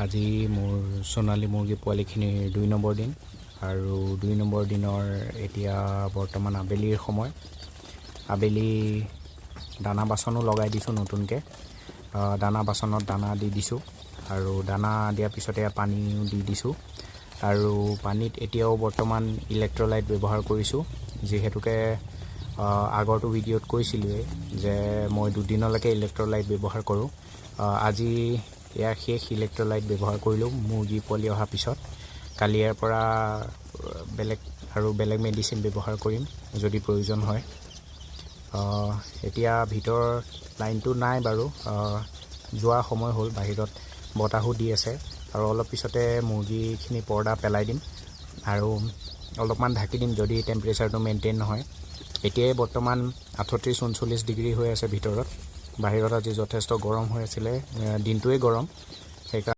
আজি মোৰ সোণালী মুৰ্গী পোৱালিখিনিৰ 2 নম্বৰ দিন আৰু 2 নম্বৰ দিনৰ এতিয়া বৰ্তমান আবেলিৰ সময়। আবেলি দানা বাচনো লগাই দিছোঁ নতুনকৈ। দানা বাচনত দানা দি দিছোঁ আৰু দানা দিয়াৰ পিছতে পানীও দি দিছোঁ আৰু পানীত এতিয়াও বৰ্তমান ইলেক্ট্ৰলাইট ব্যৱহাৰ কৰিছোঁ, যিহেতুকে আগৰটো ভিডিঅ'ত কৈছিলোঁৱেই যে মই 2 দিনলৈকে ইলেক্ট্ৰলাইট ব্যৱহাৰ কৰোঁ। আজি ইয়াৰ শেষ ইলেক্ট্ৰলাইট ব্যৱহাৰ কৰিলোঁ মুৰ্গী পোৱালি অহাৰ পিছত। কালি ইয়াৰ পৰা বেলেগ মেডিচিন ব্যৱহাৰ কৰিম যদি প্ৰয়োজন হয়। এতিয়া ভিতৰৰ লাইনটো নাই বাৰু, যোৱা সময় হ'ল, বাহিৰত বতাহো দি আছে আৰু অলপ পিছতে মুৰ্গীখিনি পৰ্দা পেলাই দিম আৰু অলপমান ঢাকি দিম যদি টেম্পাৰেচাৰটো মেইনটেইন নহয়। এতিয়াই বৰ্তমান 38-39 ডিগ্ৰী হৈ আছে ভিতৰত। বাহিৰত আজি যথেষ্ট গৰম হৈ আছিলে, দিনটোৱে গৰম। সেইকাৰণে